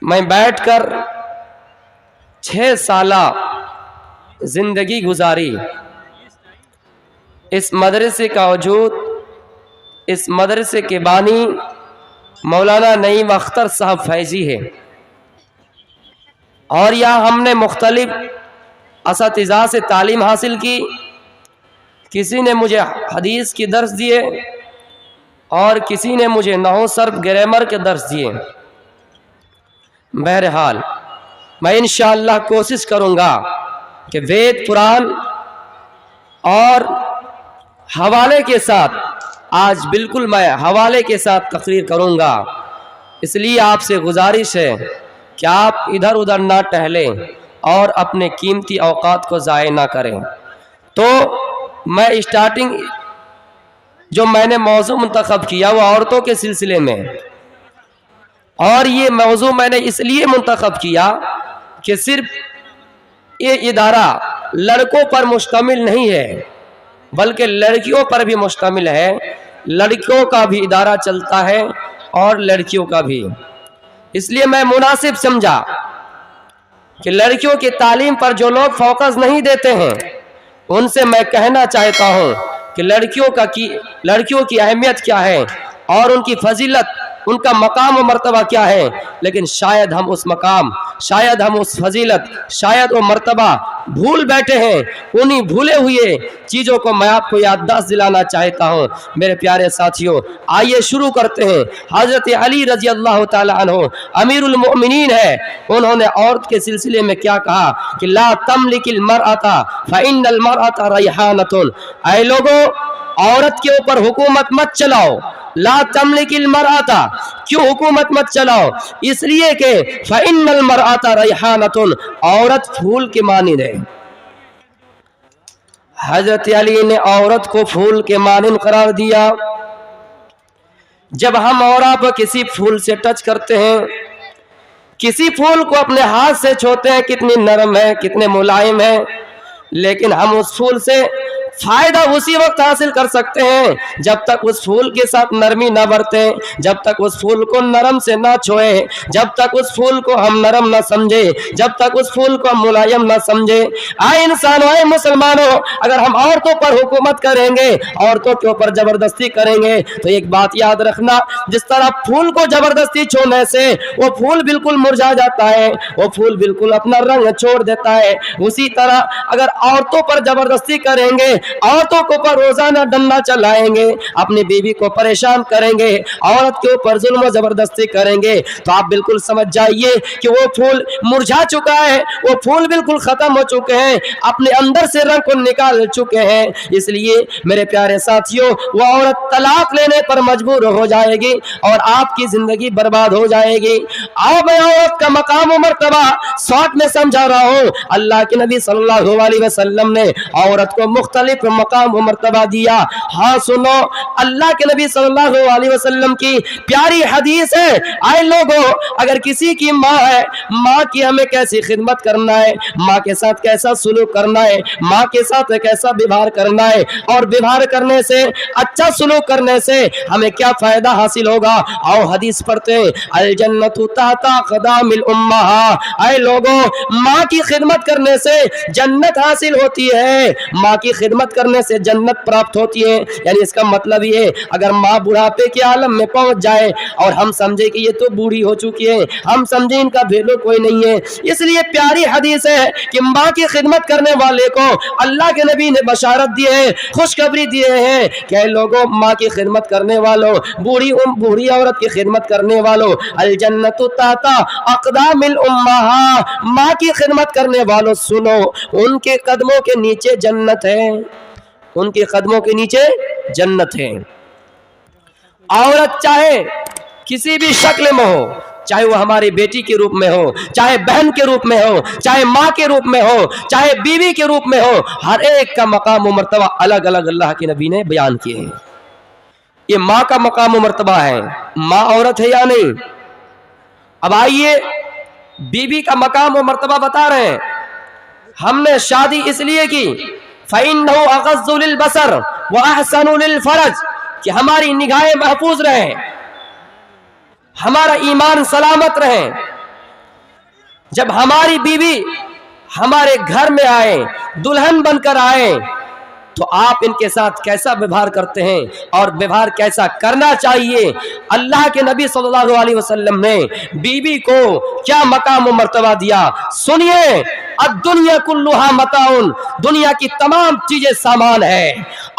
میں بیٹھ کر 6 سالہ زندگی گزاری. اس مدرسے کا وجود، اس مدرسے کے بانی مولانا نعیم اختر صاحب فیضی ہے، اور یہاں ہم نے مختلف اساتذہ سے تعلیم حاصل کی. کسی نے مجھے حدیث کی درس دیے اور کسی نے مجھے نحو صرف گرامر کے درس دیے. بہرحال میں انشاءاللہ کوشش کروں گا کہ وید پران اور حوالے کے ساتھ، آج بالکل میں حوالے کے ساتھ تقریر کروں گا. اس لیے آپ سے گزارش ہے کہ آپ ادھر ادھر نہ ٹہلیں اور اپنے قیمتی اوقات کو ضائع نہ کریں. تو میں اسٹارٹنگ جو میں نے موضوع منتخب کیا وہ عورتوں کے سلسلے میں، اور یہ موضوع میں نے اس لیے منتخب کیا کہ صرف یہ ادارہ لڑکوں پر مشتمل نہیں ہے بلکہ لڑکیوں پر بھی مشتمل ہے. لڑکیوں کا بھی ادارہ چلتا ہے اور لڑکیوں کا بھی. اس لیے میں مناسب سمجھا کہ لڑکیوں کی تعلیم پر جو لوگ فوکس نہیں دیتے ہیں ان سے میں کہنا چاہتا ہوں کہ لڑکیوں کی اہمیت کیا ہے اور ان کی فضیلت، ان کا مقام و مرتبہ کیا ہے. لیکن شاید ہم اس مقام، شاید ہم اس فضیلت، شاید وہ مرتبہ بھول بیٹھے ہیں. انہی بھولے ہوئے چیزوں کو میں آپ کو یادداشت دلانا چاہتا ہوں. میرے پیارے ساتھیوں، آئیے شروع کرتے ہیں. حضرت علی رضی اللہ تعالی عنہ امیر المؤمنین ہے. انہوں نے عورت کے سلسلے میں کیا کہا کہ لا تملک المرأة فإن المرأة ریحانۃ. اے لوگوں، عورت کے اوپر حکومت مت چلاؤ. لا تملک المرأة، کیوں حکومت مت چلاؤ؟ اس لیے کہ فإن المرأة ریحانۃ، عورت پھول کے مانند ہے. حضرت علی نے عورت کو پھول کے مانند قرار دیا. جب ہم اور آپ کسی پھول سے ٹچ کرتے ہیں، کسی پھول کو اپنے ہاتھ سے چھوتے ہیں، کتنی نرم ہے، کتنے ملائم ہے، لیکن ہم اس پھول سے فائدہ اسی وقت حاصل کر سکتے ہیں جب تک اس پھول کے ساتھ نرمی نہ برتیں، جب تک اس پھول کو نرم سے نہ چھوئیں، جب تک اس پھول کو ہم نرم نہ سمجھیں، جب تک اس پھول کو ہم ملائم نہ سمجھیں. آئے انسانوں، آئے مسلمانوں، اگر ہم عورتوں پر حکومت کریں گے، عورتوں کے اوپر زبردستی کریں گے، تو ایک بات یاد رکھنا، جس طرح پھول کو زبردستی چھونے سے وہ پھول بالکل مرجھا جاتا ہے، وہ پھول بالکل اپنا رنگ چھوڑ دیتا ہے، اسی طرح اگر عورتوں پر زبردستی کریں گے، عورتوں کو پر روزانہ ڈنڈا چلائیں گے، اپنی بیوی کو پریشان کریں گے، عورت کے اوپر ظلم و زبردستی کریں گے، تو آپ بالکل سمجھ جائیے کہ وہ پھول مرجھا چکا ہے، وہ پھول بالکل ختم ہو چکے ہیں، اپنے اندر سے رنگ کو نکال چکے ہیں. اس لیے میرے پیارے ساتھیوں، وہ عورت طلاق لینے پر مجبور ہو جائے گی اور آپ کی زندگی برباد ہو جائے گی. آؤ میں عورت کا مقام و مرتبہ شارٹ میں سمجھا رہا ہوں. اللہ کے نبی صلی اللہ علیہ وسلم نے عورت کو مختلف مقام و مرتبہ دیا. ہاں سنو، اللہ کے نبی صلی اللہ علیہ وسلم کی پیاری حدیث ہے. آئے لوگوں، اگر کسی کی ماں ہے، ماں کی ہمیں کیسی خدمت کرنا ہے، ماں کے ساتھ کیسا سلوک کرنا ہے، ماں کے ساتھ کیسا ویوہار کرنا ہے، اور ویوہار کرنے سے، اچھا سلوک کرنے سے ہمیں کیا فائدہ حاصل ہوگا. آؤ حدیث پڑھتے ہیں. الجنت تحت اقدام الامہات. اے لوگوں، ماں کی خدمت کرنے سے جنت حاصل ہوتی ہے، ماں کی خدمت کرنے سے جنت پراپت ہوتی ہے. یعنی اس کا مطلب یہ ہے، اگر ماں بڑھاپے کے عالم میں پہنچ جائے اور ہم سمجھے کہ یہ تو بوڑھی ہو چکی ہے، ہم سمجھیں ان کا ویلو کوئی نہیں ہے، اس لیے پیاری حدیث ہے کہ ماں کی خدمت کرنے والے کو اللہ کے نبی نے بشارت دی ہے، خوشخبری دیے ہیں کہ اے لوگوں، ماں کی خدمت کرنے والوں، بوڑھی عورت کی خدمت کرنے والوں، الجنت تحت اقدام الامہات، ماں کی خدمت کرنے والوں سنو، ان کے قدموں کے نیچے جنت ہے، ان کے قدموں کے نیچے جنت ہے. عورت چاہے کسی بھی شکل میں ہو، چاہے وہ ہماری بیٹی کے روپ میں ہو، چاہے بہن کے روپ میں ہو، چاہے ماں کے روپ میں ہو، چاہے بیوی کے روپ میں ہو، ہر ایک کا مقام و مرتبہ الگ الگ اللہ کے نبی نے بیان کیے ہیں. یہ ماں کا مقام و مرتبہ ہے. ماں عورت ہے یا نہیں؟ اب آئیے بیوی کا مقام و مرتبہ بتا رہے ہیں. ہم نے شادی اس لیے کی فَإِنَّهُ أَغَضُّ لِلْبَصَرِ وَأَحْسَنُ لِلْفَرْجِ، کہ ہماری نگاہیں محفوظ رہیں، ہمارا ایمان سلامت رہے، جب ہماری بیوی ہمارے گھر میں آئے، دلہن بن کر آئے، تو آپ ان کے ساتھ کیسا ویوہار کرتے ہیں اور ویوہار کیسا کرنا چاہیے؟ اللہ کے نبی صلی اللہ علیہ وسلم نے بیوی کو کیا مقام و مرتبہ دیا، سنیے۔ الدنیا کلھا متاع، دنیا کی تمام چیزیں سامان ہے،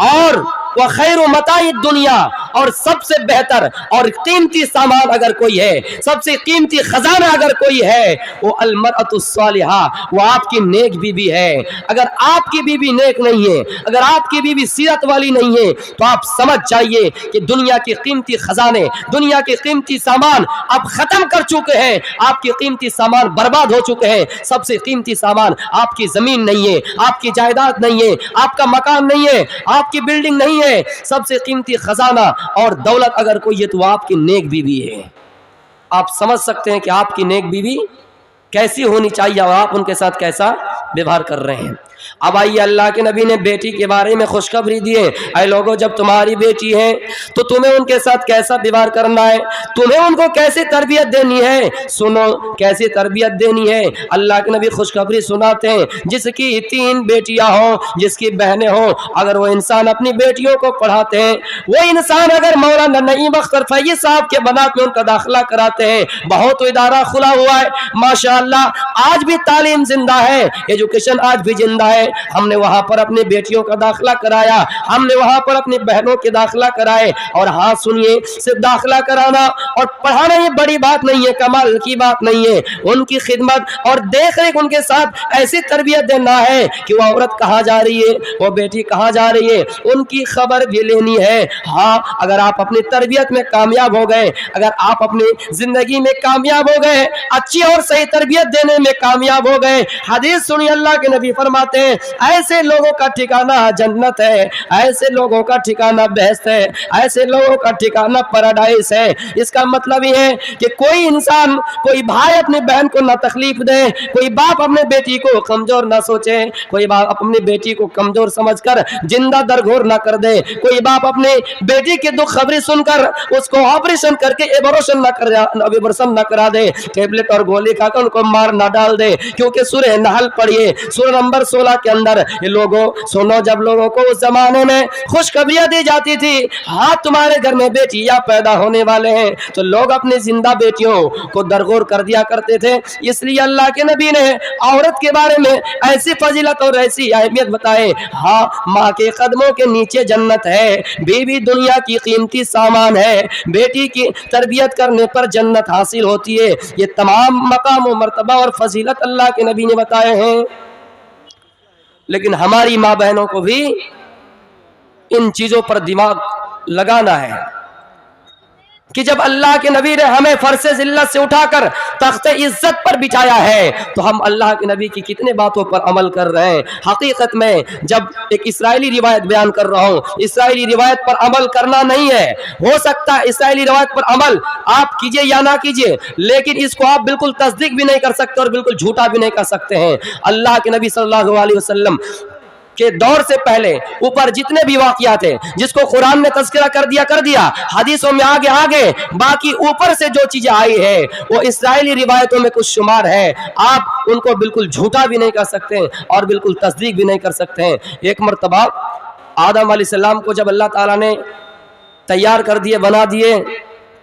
اور وخیر متاع الدنیا، اور سب سے بہتر اور قیمتی سامان اگر کوئی ہے، سب سے قیمتی خزانہ اگر کوئی ہے، وہ المرأۃ الصالحہ، وہ آپ کی نیک بیوی ہے۔ اگر آپ کی بیوی نیک نہیں ہے، اگر آپ کی بیوی سیرت والی نہیں ہے، تو آپ سمجھ جائیے کہ دنیا کے قیمتی خزانے، دنیا کے قیمتی سامان آپ ختم کر چکے ہیں، آپ کے قیمتی سامان برباد ہو چکے ہیں۔ سب سے قیمتی سامان آپ کی زمین نہیں ہے، آپ کی جائیداد نہیں ہے، آپ کا مکان نہیں ہے، آپ کی بلڈنگ نہیں ہے۔ سب سے قیمتی خزانہ اور دولت اگر کوئی ہے تو آپ کی نیک بیوی ہے۔ آپ سمجھ سکتے ہیں کہ آپ کی نیک بیوی کیسی ہونی چاہیے اور آپ ان کے ساتھ کیسا ویوہار کر رہے ہیں۔ اب آئیے، اللہ کے نبی نے بیٹی کے بارے میں خوشخبری دی ہے۔ اے لوگوں، جب تمہاری بیٹی ہے تو تمہیں ان کے ساتھ کیسا ویوہار کرنا ہے، تمہیں ان کو کیسے تربیت دینی ہے۔ سنو، کیسے تربیت دینی ہے۔ اللہ کے نبی خوشخبری سناتے ہیں، جس کی 3 بیٹیاں ہوں، جس کی بہنیں ہوں، اگر وہ انسان اپنی بیٹیوں کو پڑھاتے ہیں، وہ انسان اگر مولانا نعیم اختر فیض صاحب کے بنات میں ان کا داخلہ کراتے ہیں، بہت ادارہ کھلا ہوا ہے ماشاءاللہ، آج بھی تعلیم زندہ ہے، ایجوکیشن آج بھی زندہ ہے۔ ہم نے وہاں پر اپنی بیٹیوں کا داخلہ کرایا، ہم نے وہاں پر اپنی بہنوں کے داخلہ کرائے۔ اور ہاں سنیے، صرف داخلہ کرانا اور پڑھانا یہ بڑی بات نہیں ہے، کمال کی بات نہیں ہے، ان کی خدمت اور دیکھ ریکھ، ان کے ساتھ ایسی تربیت دینا ہے کہ وہ عورت کہاں جا رہی ہے، وہ بیٹی کہاں جا رہی ہے، ان کی خبر بھی لینی ہے۔ ہاں، اگر آپ اپنی تربیت میں کامیاب ہو گئے، اگر آپ اپنی زندگی میں کامیاب ہو گئے، اچھی اور صحیح تربیت دینے میں کامیاب ہو گئے، حدیث سنی، اللہ کے نبی فرماتے ہیں، ایسے لوگوں کا ٹھکانہ جنت ہے، ایسے لوگوں کا ٹھکانہ بہشت ہے، ایسے لوگوں کا ٹھکانہ پیراڈائز ہے۔ اس کا مطلب یہ ہے کہ کوئی انسان، کوئی بھائی اپنی بہن کو نہ تکلیف دے، کوئی باپ اپنے بیٹی کو کمزور نہ سوچے، کوئی باپ اپنی بیٹی کو کمزور سمجھ کر زندہ درگور نہ کر دے، کوئی باپ اپنے بیٹی کی دکھ خبری سن کر اس کو آپریشن کر کے ایبورشن نہ کرا دے، ٹیبلٹ اور گولی کھا کر ان کو مار نہ ڈال دے۔ کیونکہ سورہ نحل پڑھیے، سورہ نمبر 16 کے اندر، یہ لوگوں سنو، جب لوگوں کو اس زمانے میں خوشخبریاں دی جاتی تھی، ہاں تمہارے گھر میں بیٹیاں پیدا ہونے والے ہیں، تو لوگ اپنی زندہ بیٹیوں کو درگور کر دیا کرتے تھے۔ اس لیے اللہ کے نبی نے عورت کے بارے میں ایسی فضیلت اور ایسی اہمیت بتائے۔ ہاں، ماں کے قدموں کے نیچے جنت ہے، بیوی دنیا کی قیمتی سامان ہے، بیٹی کی تربیت کرنے پر جنت حاصل ہوتی ہے۔ یہ تمام مقام و مرتبہ اور فضیلت اللہ کے نبی نے بتائے ہیں۔ لیکن ہماری ماں بہنوں کو بھی ان چیزوں پر دماغ لگانا ہے کہ جب اللہ کے نبی نے ہمیں فرش ذلت سے اٹھا کر تخت عزت پر بچھایا ہے، تو ہم اللہ کے نبی کی کتنے باتوں پر عمل کر رہے ہیں۔ حقیقت میں جب ایک اسرائیلی روایت بیان کر رہا ہوں، اسرائیلی روایت پر عمل کرنا نہیں ہے، ہو سکتا ہے اسرائیلی روایت پر عمل آپ کیجئے یا نہ کیجئے، لیکن اس کو آپ بالکل تصدیق بھی نہیں کر سکتے اور بالکل جھوٹا بھی نہیں کر سکتے ہیں۔ اللہ کے نبی صلی اللہ علیہ وسلم کے دور سے پہلے اوپر جتنے بھی واقعات ہیں، جس کو قرآن نے تذکرہ کر دیا، حدیثوں میں آگے باقی اوپر سے جو چیزیں آئی ہے وہ اسرائیلی روایتوں میں کچھ شمار ہے، آپ ان کو بالکل جھوٹا بھی نہیں کر سکتے اور بالکل تصدیق بھی نہیں کر سکتے ہیں۔ ایک مرتبہ آدم علیہ السلام کو جب اللہ تعالیٰ نے تیار کر دیے، بنا دیے،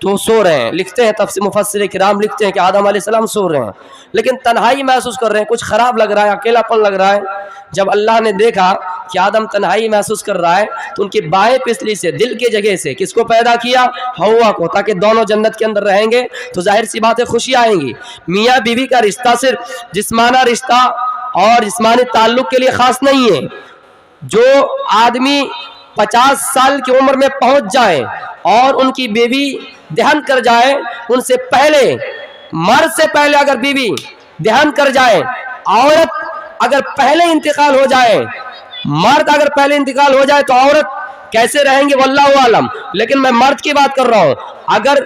تو سو رہے ہیں۔ لکھتے ہیں تفسیر مفسر کرام لکھتے ہیں کہ آدم علیہ السلام سو رہے ہیں، لیکن تنہائی محسوس کر رہے ہیں، کچھ خراب لگ رہا ہے، اکیلا پن لگ رہا ہے۔ جب اللہ نے دیکھا کہ آدم تنہائی محسوس کر رہا ہے، تو ان کی بائیں پسلی سے، دل کے جگہ سے کس کو پیدا کیا؟ ہوا کو، تاکہ دونوں جنت کے اندر رہیں گے تو ظاہر سی بات ہے خوشی آئیں گی۔ میاں بیوی کا رشتہ صرف جسمانہ رشتہ اور جسمانی تعلق کے لیے خاص نہیں ہے۔ جو آدمی 50 سال کی عمر میں پہنچ جائے اور ان کی بیوی دیہانت کر جائے، ان سے پہلے، مرد سے پہلے اگر بیوی دیہانت کر جائے، عورت اگر پہلے انتقال ہو جائے، مرد اگر پہلے انتقال ہو جائے تو عورت کیسے رہیں گے واللہ عالم، لیکن میں مرد کی بات کر رہا ہوں۔ اگر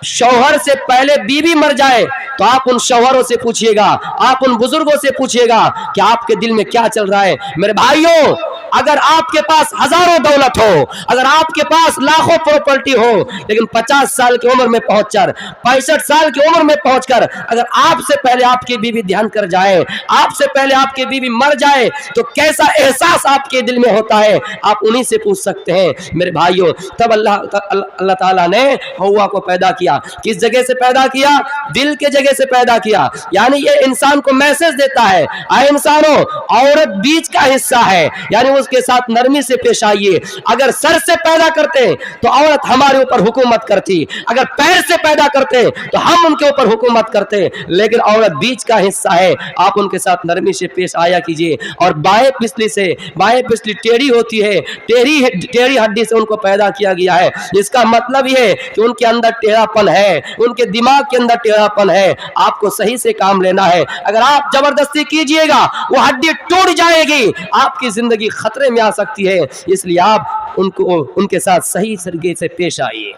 شوہر سے پہلے بیوی مر جائے تو آپ ان شوہروں سے پوچھئے گا، آپ ان بزرگوں سے پوچھئے گا کہ آپ کے دل میں کیا چل رہا ہے۔ میرے بھائیوں، اگر آپ کے پاس ہزاروں دولت ہو, اگر آپ کے پاس لاکھوں پراپرٹی ہو, لیکن 50 سال کی عمر میں پہنچ کر, 65 سال کی عمر میں پہنچ کر اگر آپ سے پہلے آپ کی بیوی دیہانت کر جائے, آپ سے پہلے آپ کی بیوی مر جائے, تو کیسا احساس آپ کے دل میں ہوتا ہے, آپ انہی سے پوچھ سکتے ہیں میرے بھائیوں. تب اللہ تعالیٰ نے ہوا کو پیدا کیا. کس جگہ سے پیدا کیا؟ دل کے جگہ سے پیدا کیا. یعنی یہ انسان کو میسج دیتا ہے, اے انسانوں, عورت بیچ کا حصہ ہے, یعنی اس کے ساتھ نرمی سے پیش آئیے. اگر سر سے پیدا کرتے تو عورت ہمارے اوپر حکومت کرتی, اگر پیر سے پیدا کرتے تو ہم ان کے اوپر حکومت کرتے, لیکن عورت بیچ کا حصہ ہے, آپ ان کے ساتھ نرمی سے پیش آیا کیجیے. اور بائیں پسلی ٹیڑھی ہوتی ہے, ٹیڑھی ہڈی سے ان کو پیدا کیا گیا ہے. اس کا مطلب یہ ہے کہ ان کے اندر ٹیڑھا پن ہے, ان کے دماغ کے اندر ٹیڑھا پن ہے. آپ کو صحیح سے کام لینا ہے. اگر آپ زبردستی کیجئے گا وہ ہڈی ٹوٹ جائے گی, آپ کی زندگی خطرے میں آ سکتی ہے. اس لیے آپ ان کے ساتھ صحیح طریقے سے پیش آئیے.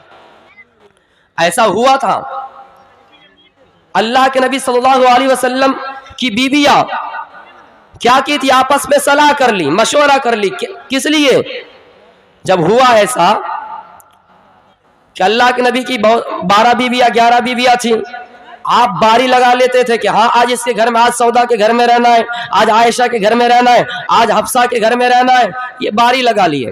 ایسا ہوا تھا. اللہ کے نبی صلی اللہ علیہ وسلم کی بیویاں کیا کی تھی؟ آپس میں صلاح کر لی, مشورہ کر لی. کس لیے؟ جب ہوا ایسا کہ اللہ کے نبی کی 12 بیویاں 11 بیویاں تھیں, آپ باری لگا لیتے تھے کہ ہاں آج اس کے گھر میں, آج سودا کے گھر میں رہنا ہے, آج عائشہ کے گھر میں رہنا ہے, آج حفصہ کے گھر میں رہنا ہے, یہ باری لگا لیے.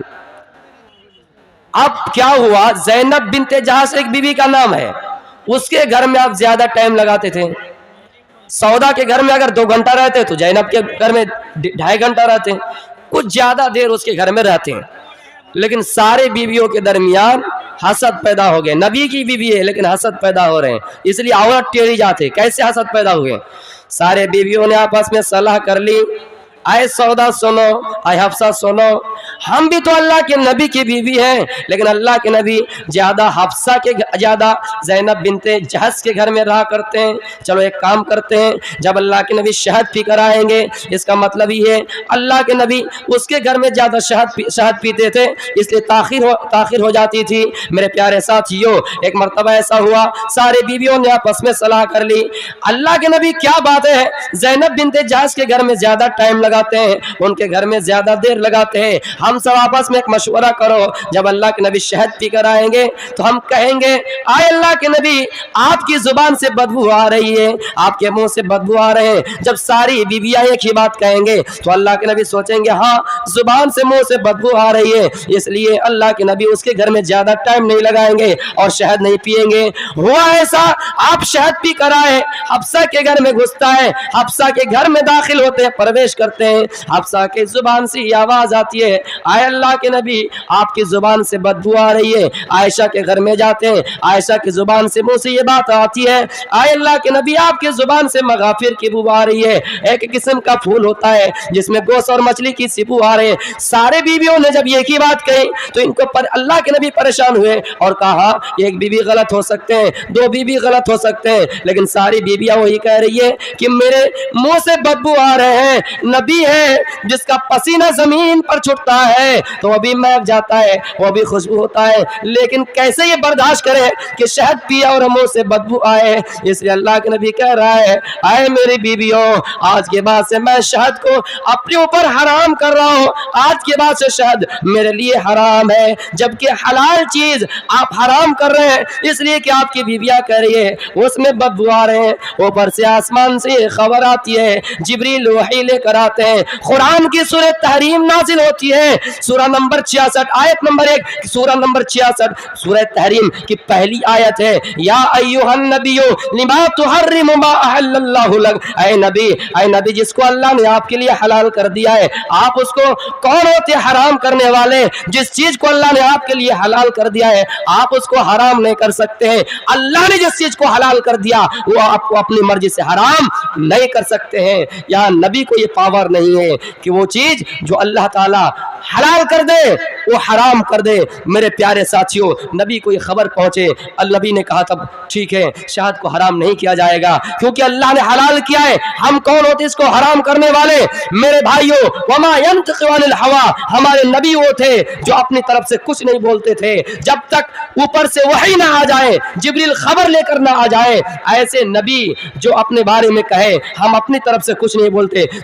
اب کیا ہوا, زینب بنت جہش ایک بیوی کا نام ہے, اس کے گھر میں آپ زیادہ ٹائم لگاتے تھے. سودا کے گھر میں اگر 2 گھنٹہ رہتے تو زینب کے گھر میں 2.5 گھنٹہ رہتے, کچھ زیادہ دیر اس کے گھر میں رہتے ہیں. لیکن سارے بیویوں کے درمیان حسد پیدا ہو گئے. نبی کی بیوی ہے لیکن حسد پیدا ہو رہے ہیں, اس لیے عورت ٹیڑھی جاتے. کیسے حسد پیدا ہوئے؟ سارے بیویوں نے آپس میں صلاح کر لی, اے سودا سنو, اے حفصہ سنو, ہم بھی تو اللہ کے نبی کی بیوی ہیں, لیکن اللہ کے نبی زیادہ زینب بنت جہش کے گھر میں رہا کرتے ہیں. چلو ایک کام کرتے ہیں, جب اللہ کے نبی شہد پی کر آئیں گے, اس کا مطلب یہ ہے اللہ کے نبی اس کے گھر میں زیادہ شہد پیتے تھے, اس لیے تاخیر ہو جاتی تھی. میرے پیارے ساتھیوں, ایک مرتبہ ایسا ہوا, سارے بیویوں نے آپس میں صلاح کر لی. اللہ کے نبی کیا بات ہے, زینب بنت جہش کے گھر میں زیادہ ٹائم لگاتے ہیں, ان کے گھر میں زیادہ دیر لگاتے ہیں. ہم سب آپس میں ایک مشورہ کرو, جب اللہ کے نبی شہد پی کر آئیں گے تو ہم کہیں گے آئے اللہ کے نبی آپ کی زبان سے بدبو آ رہی ہے, آپ کے منہ سے بدبو آ رہے ہیں. جب ساری بیویاں ایک ہی بات کہیں گے تو اللہ کے نبی سوچیں گے ہاں زبان سے منہ سے بدبو آ رہی ہے, اس لیے اللہ کے نبی اس کے گھر میں زیادہ ٹائم نہیں لگائیں گے اور شہد نہیں پیئیں گے. ہوا ایسا, آپ شہد پی کر آئے, حفصہ کے گھر میں گھستا ہے, حفصہ کے گھر میں داخل ہوتے ہیں, پرویش کرتے ہیں. حفصہ کی زبان سے یہ آواز آتی ہے, اے اللہ کے نبی آپ کی زبان سے بدبو آ رہی ہے. عائشہ کے گھر میں جاتے ہیں, عائشہ کی زبان سے منہ سے یہ بات آتی ہے, اے اللہ کے نبی آپ کی زبان سے مغافر کی بو آ رہی ہے. ایک قسم کا پھول ہوتا ہے جس میں گوشت اور مچھلی کی خوشبو آ رہی ہے. سارے بیویوں نے جب یہ کی بات کہی تو ان کو اللہ کے نبی پریشان ہوئے اور کہا ایک بیوی غلط ہو سکتے ہیں, 2 بیوی غلط ہو سکتے ہیں, لیکن ساری بیویاں وہی کہہ رہی ہے کہ میرے منہ سے بدبو آ رہے ہیں. نبی ہے جس کا پسینہ زمین پر چھٹتا ہے تو وہ بھی مہک جاتا ہے, وہ بھی خوشبو ہوتا ہے, لیکن کیسے یہ برداشت کرے کہ شہد پیا اور منہ سے بدبو آئے. اس لیے اللہ کے نبی کہہ رہا ہے اے میری بیویوں آج کے بعد سے میں شہد کو اپنے اوپر حرام کر رہا ہوں, آج کے بعد سے شہد میرے لیے حرام ہے, جبکہ حلال چیز آپ حرام کر رہے ہیں اس لیے کہ آپ کی بیویاں کہہ رہی ہے اس میں بدبو آ رہے ہیں. اوپر سے آسمان سے خبر آتی ہے, جبریل وحی لے کر آتے ہیں, قرآن کی سورہ تحریم نازل ہوتی ہے, سورہ نمبر 66 آیت نمبر 1, سورہ نمبر 66 سورہ تحریم کی پہلی آیت ہے, یا ایھا النبی لما تحرم ما احل اللہ لک. اے نبی جس کو اللہ نے آپ کے لیے حلال کر دیا ہے, آپ اس کو کون ہوتے حرام کرنے والے؟ جس چیز کو اللہ نے آپ کے لیے حلال کر دیا ہے آپ اس کو حرام نہیں کر سکتے ہیں. اللہ نے جس چیز کو حلال کر دیا وہ آپ کو اپنی مرضی سے حرام نہیں کر سکتے ہیں. یا نبی کو یہ پاور نہیں ہے کہ وہ چیز جو اللہ تعالی حلال کر دے وہ حرام کر دے. میرے پیارے ساتھیوں, نبی کو یہ خبر پہنچے, النبی نے کہا تب ٹھیک ہے شہد کو حرام نہیں کیا جائے گا کیونکہ اللہ نے حلال کیا ہے, ہم کون ہوتے اس کو حرام کرنے والے؟ میرے بھائیوں, وما ينطق عن الهوى, ہمارے نبی وہ تھے جو اپنی طرف سے کچھ نہیں بولتے تھے جب تک اوپر سے وحی نہ آ جائے, جبریل خبر لے کر نہ آ جائے. ایسے نبی جو اپنے بارے میں کہے ہم اپنی طرف سے کچھ نہیں بولتے,